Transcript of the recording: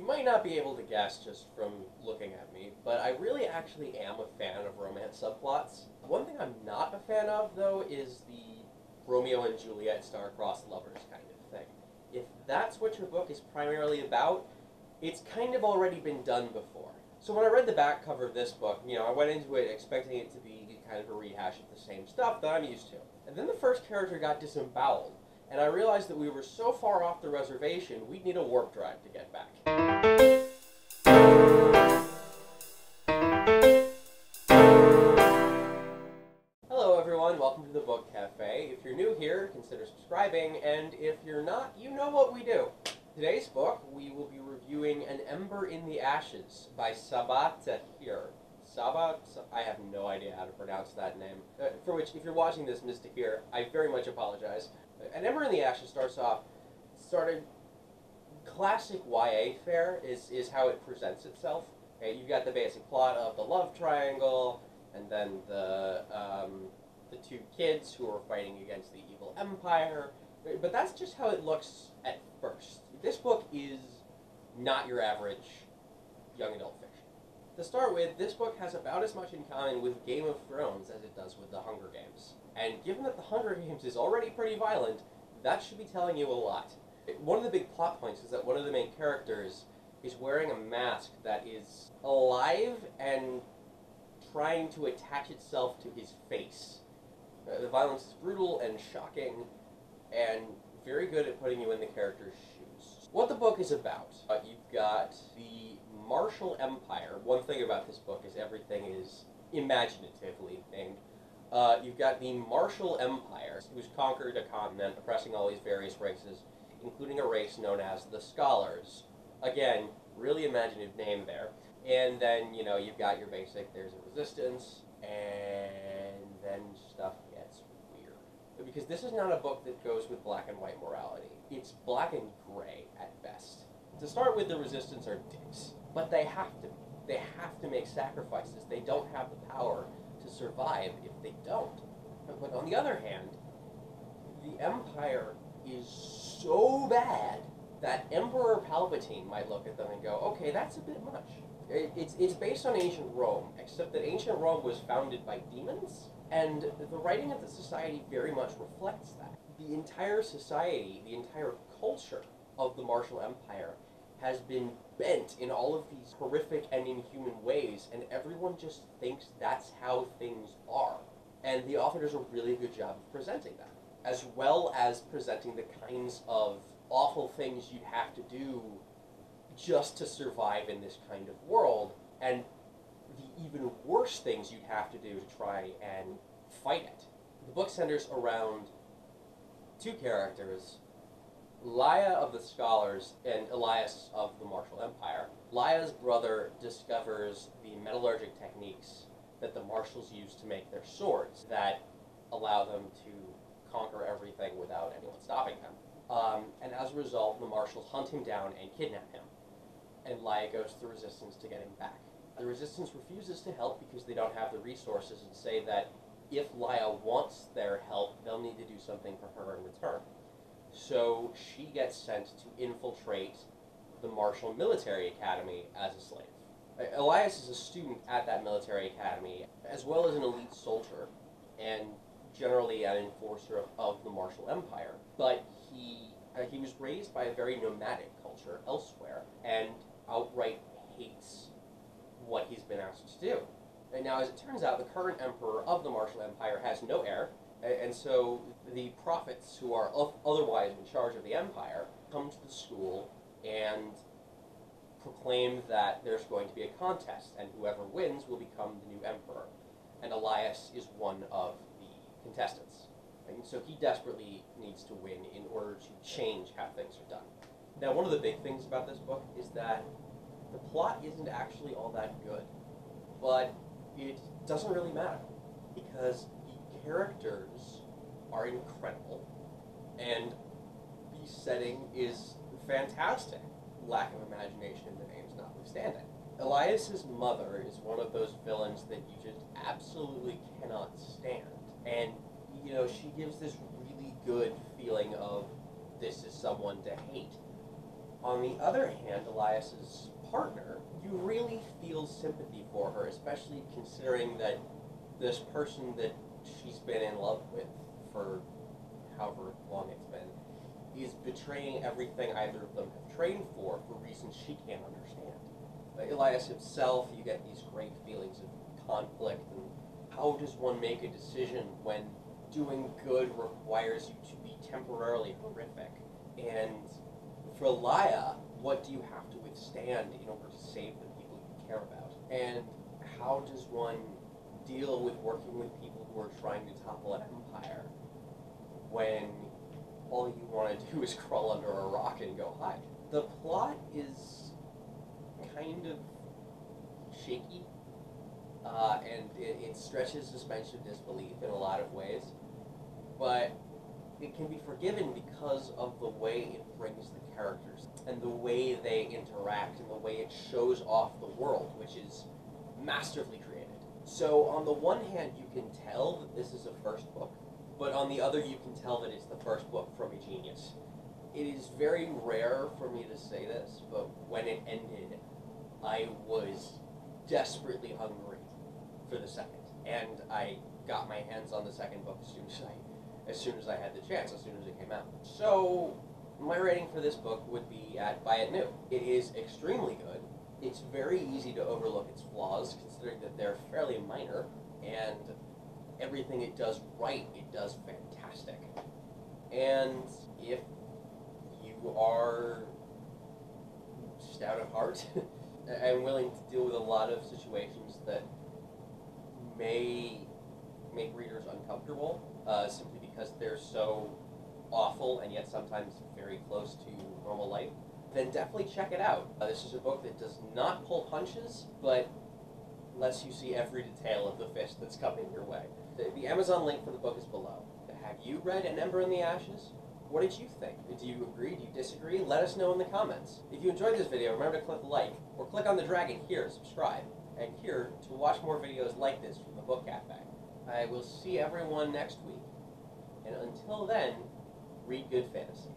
might not be able to guess just from looking at me, but I really actually am a fan of romance subplots. One thing I'm not a fan of, though, is the Romeo and Juliet star-crossed lovers kind of thing. If that's what your book is primarily about, it's kind of already been done before. So when I read the back cover of this book, I went into it expecting it to be kind of a rehash of the same stuff that I'm used to. And then the first character got disemboweled, and I realized that we were so far off the reservation, we'd need a warp drive to get back. Hello everyone, welcome to the Book Cafe. If you're new here, consider subscribing, and if you're not, you know what we do. Today's book, we will be reviewing An Ember in the Ashes by Sabaa Tahir. I have no idea how to pronounce that name. For which, if you're watching this, Ms. Tahir, I very much apologize. An Ember in the Ashes started classic YA fare is how it presents itself. Okay, you've got the basic plot of the love triangle, and then the two kids who are fighting against the evil empire. But that's just how it looks at first. This book is not your average young adult fiction. To start with, this book has about as much in common with Game of Thrones as it does with The Hunger Games. And given that The Hunger Games is already pretty violent, that should be telling you a lot. One of the big plot points is that one of the main characters is wearing a mask that is alive and trying to attach itself to his face. The violence is brutal and shocking, and very good at putting you in the character's shoes. What the book is about, you've got the Martial Empire. One thing about this book is everything is imaginatively named. You've got the Martial Empire, who's conquered a continent, oppressing all these various races, including a race known as the Scholars. Again, really imaginative name there. And then, you've got your basic, there's a resistance, and then stuff gets weird. Because this is not a book that goes with black and white morality. It's black and gray at best. To start with, the resistance are dicks. But they have to. They have to make sacrifices. They don't have the power to survive if they don't. But on the other hand, the Empire is so bad that Emperor Palpatine might look at them and go, okay, that's a bit much. It's based on ancient Rome, except that ancient Rome was founded by demons, and the writing of the society very much reflects that. The entire society, the entire culture of the Martial Empire has been bent in all of these horrific and inhuman ways, and everyone just thinks that's how things are. And the author does a really good job of presenting that, as well as presenting the kinds of awful things you'd have to do just to survive in this kind of world, and the even worse things you'd have to do to try and fight it. The book centers around two characters, Laia of the Scholars and Elias of the Martial Empire. Laia's brother discovers the metallurgic techniques that the Martials use to make their swords that allow them to conquer everything without anyone stopping them. And as a result, the Martials hunt him down and kidnap him. And Laia goes to the Resistance to get him back. The Resistance refuses to help because they don't have the resources, and say that if Laia wants their help, they'll need to do something for her in return. So she gets sent to infiltrate the Martial Military Academy as a slave. Elias is a student at that military academy, as well as an elite soldier, and generally an enforcer of the Martial Empire. But he was raised by a very nomadic culture elsewhere, and outright hates what he's been asked to do. And now, as it turns out, the current emperor of the Martial Empire has no heir, and so the prophets, who are otherwise in charge of the empire, come to the school and proclaim that there's going to be a contest, and whoever wins will become the new emperor. And Elias is one of the contestants. And so he desperately needs to win in order to change how things are done. Now, one of the big things about this book is that the plot isn't actually all that good. But it doesn't really matter, because the characters are incredible, and the setting is fantastic, lack of imagination in the names notwithstanding. Elias's mother is one of those villains that you just absolutely cannot stand, and she gives this really good feeling of this is someone to hate. On the other hand, Elias's partner, you really feel sympathy for her, especially considering that this person that she's been in love with for however long it's been is betraying everything either of them have trained for reasons she can't understand. Elias himself, you get these great feelings of conflict, and how does one make a decision when doing good requires you to be temporarily horrific? And for Elia, what do you have to withstand in order to save the people you care about? And how does one deal with working with people who are trying to topple an empire when all you want to do is crawl under a rock and go hide? The plot is kind of shaky, and it stretches suspension of disbelief in a lot of ways, but it can be forgiven because of the way it brings the characters and the way they interact and the way it shows off the world, which is masterfully created. So on the one hand, you can tell that this is a first book, but on the other, you can tell that it's the first book from a genius. It is very rare for me to say this, but when it ended, I was desperately hungry for the second, and I got my hands on the second book as soon as I had the chance, as soon as it came out. So my rating for this book would be at Buy It New. It is extremely good. It's very easy to overlook its flaws, considering that they're fairly minor, and everything it does right, it does fantastic. And if you are stout of heart and willing to deal with a lot of situations that may make readers uncomfortable, simply because they're so awful and yet sometimes very close to normal life, then definitely check it out. This is a book that does not pull punches, but lets you see every detail of the fist that's coming your way. The Amazon link for the book is below. Have you read An Ember in the Ashes? What did you think? Do you agree? Do you disagree? Let us know in the comments. If you enjoyed this video, remember to click like, or click on the dragon here to subscribe, and here to watch more videos like this from the Book Cafe. I will see everyone next week, and until then, read good fantasy.